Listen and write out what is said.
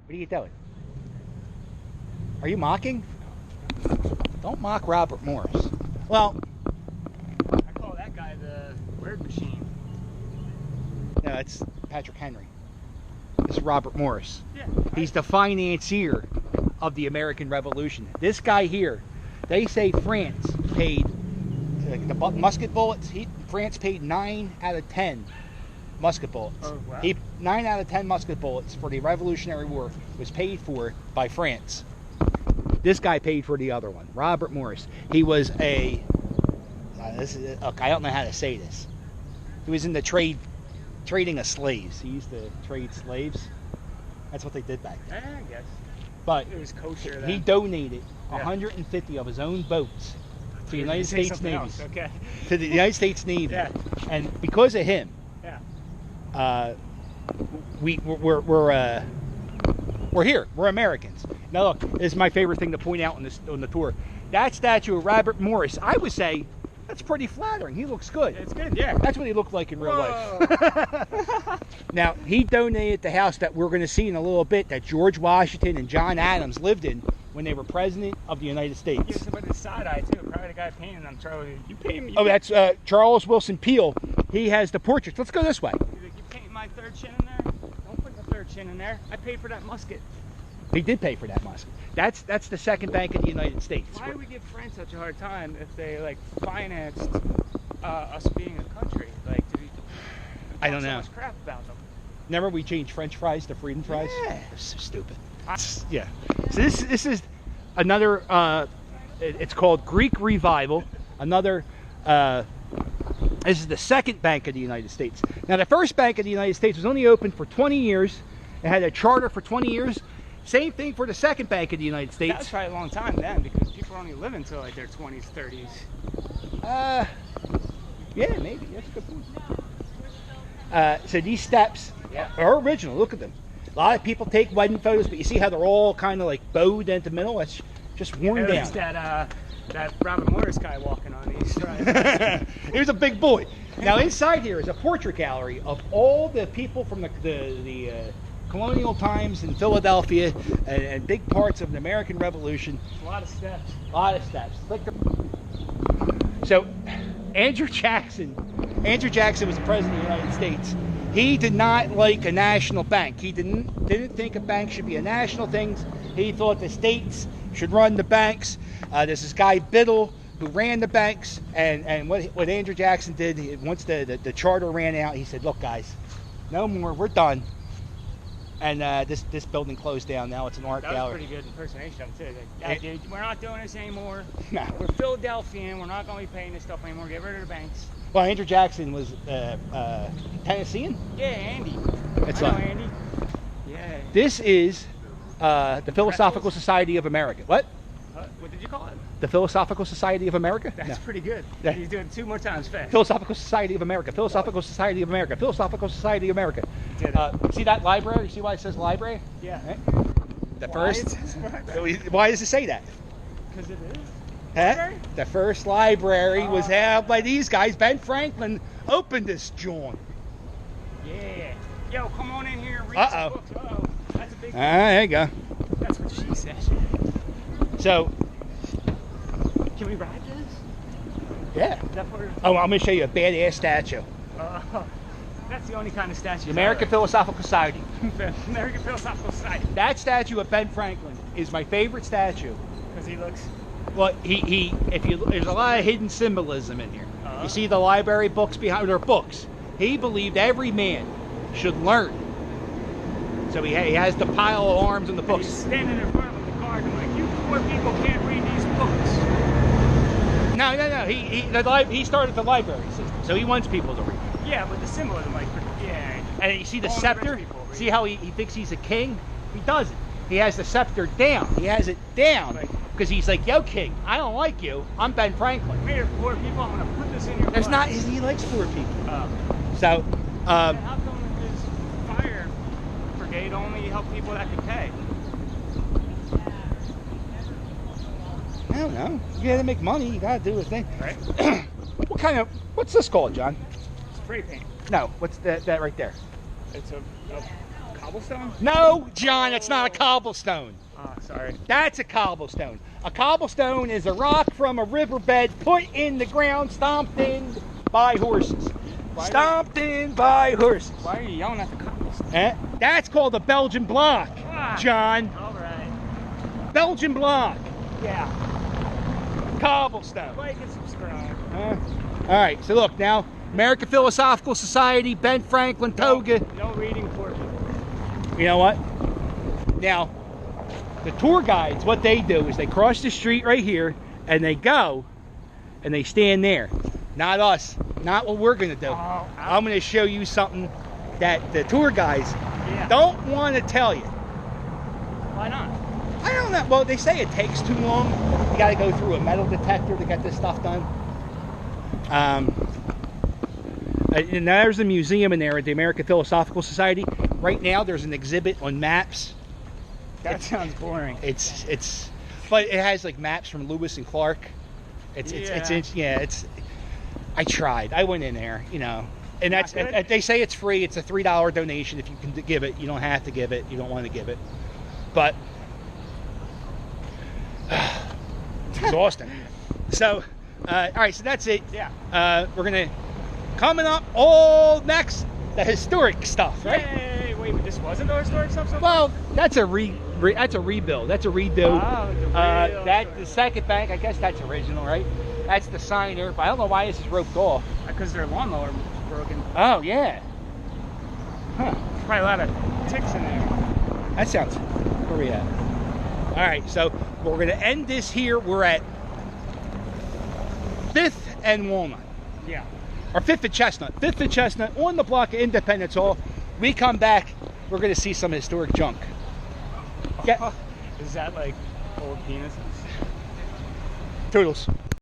What are you doing? Are you mocking? Don't mock Robert Morris. Well, I call that guy the word machine. no, it's Patrick Henry. This is Robert Morris. Yeah. He's the financier of the American Revolution. This guy here, they say France paid the musket bullets. France paid 9 out of 10 musket bullets. Oh, wow. 9 out of 10 musket bullets for the Revolutionary War was paid for by France. This guy paid for the other one, Robert Morris. He was I don't know how to say this. He was in the trading of slaves. He used to trade slaves. That's what they did back then. Yeah, I guess. But it was kosher then. he donated 150 of his own boats to the United States Navy. Okay. To the United States Navy. Yeah. And because of him, we're here. We're Americans. Now look, this is my favorite thing to point out on the tour. That statue of Robert Morris, I would say, that's pretty flattering. He looks good. It's good, yeah. That's what he looked like in real life. Now, he donated the house that we're going to see in a little bit that George Washington and John Adams lived in when they were president of the United States. Give somebody the side eye, too. Probably the guy painting them. Charlie, you paint me. Oh, that's Charles Wilson Peale. He has the portraits. Let's go this way. You paint my third chin in there? Don't put the third chin in there. I paid for that musket. He did pay for that musket. That's the second bank of the United States. Why do we give France such a hard time if they financed us being a country? I don't know. So much crap about them. Remember we changed French fries to freedom fries? Yeah. It's so stupid. Yeah. So this is another. It's called Greek Revival. Another. This is the second bank of the United States. Now the first bank of the United States was only open for 20 years. It had a charter for 20 years. Same thing for the second bank of the United States. That's probably a long time then, because people only live until their 20s, 30s. Yeah, maybe. That's a good point. So these steps are original. Look at them. A lot of people take wedding photos, but you see how they're all kind of bowed at the middle? That's just worn down. That Robert Morris guy walking on these. Right? He was a big boy. Now inside here is a portrait gallery of all the people from the colonial times in Philadelphia and big parts of the American Revolution. A lot of steps. A lot of steps. So, Andrew Jackson was the president of the United States. He did not like a national bank. He didn't think a bank should be a national thing. He thought the states should run the banks. There's this guy Biddle who ran the banks, and what Andrew Jackson did, once the charter ran out, he said, "Look, guys, no more. We're done." And this building closed down. Now it's an art gallery. That was a pretty good impersonation of him, too. Like, yeah, dude, we're not doing this anymore. No. We're Philadelphian. We're not going to be paying this stuff anymore. Get rid of the banks. Well, Andrew Jackson was Tennessean? Yeah, Andy. I know Andy. Yeah. This is the Philosophical Society of America. What? What did you call it? The Philosophical Society of America? That's pretty good. Yeah. He's doing 2 more times fast. Philosophical Society of America. Philosophical Society of America. Philosophical Society of America. See that library? See why it says library? Yeah. Right? The first. Why does it say that? Because it is. Huh? The first library was held by these guys. Ben Franklin opened this joint. Yeah. Yo, come on in here and read some books. Uh-oh. That's a big one. There you go. That's what she said. So. Can we ride this? Yeah. I'm going to show you a badass statue. That's the only kind of statue. The American Philosophical Society. American Philosophical Society. That statue of Ben Franklin is my favorite statue. Because he looks. Well, there's a lot of hidden symbolism in here. You see the library books behind, they're books. He believed every man should learn. So he has the pile of arms and the books. He's standing in front of the garden like, you poor people can't read these books. No. He started the library system, so he wants people to read. Yeah, but the symbolism, And you see the scepter? See how he thinks he's a king? He doesn't. He has the scepter down. He has it down because he's like, yo, king, I don't like you. I'm Ben Franklin. Come here, poor people. I'm going to put this in your There's blood. not. He likes poor people. So. How come his fire brigade only help people that can pay? I don't know. You gotta make money. You gotta do a thing. Right. What's this called, John? Spray paint. No. What's that right there? It's a cobblestone? No, John, it's not a cobblestone. Oh, sorry. That's a cobblestone. A cobblestone is a rock from a riverbed put in the ground, stomped in by horses. Stomped in by horses. Why are you yelling at the cobblestone? That's called a Belgian block, John. All right. Belgian block. Yeah. Cobblestone. Like and subscribe. All right, so look now, American Philosophical Society, Ben Franklin, Toga. No reading for people. You know what? Now, the tour guides, what they do is they cross the street right here, and they go, and they stand there. Not us. Not what we're going to do. Oh, I'm going to show you something that the tour guides don't want to tell you. Why not? I don't know. Well, they say it takes too long. You got to go through a metal detector to get this stuff done. And there's a museum in there at the American Philosophical Society. Right now, there's an exhibit on maps. That sounds boring. But it has like maps from Lewis and Clark. I tried. I went in there, you know, and they say it's free. It's a $3 donation if you can give it. You don't have to give it. You don't want to give it, but it's exhausting. So, all right. So that's it. Yeah. We're gonna coming up all next the historic stuff, right? Yay! Wait, this wasn't the historic stuff. Well, that's a rebuild. That's a redo. Oh, the real that's the second bank. I guess that's original, right? That's the signer, but I don't know why this is roped off. Because their lawnmower was broken. Oh, yeah. Huh. Probably a lot of ticks in there. That sounds... Where are we at? All right, so we're going to end this here. We're at 5th and Walnut. Yeah. Or 5th and Chestnut. 5th and Chestnut on the block of Independence Hall. We come back, we're going to see some historic junk. Yeah. Is that like old penises? Toodles.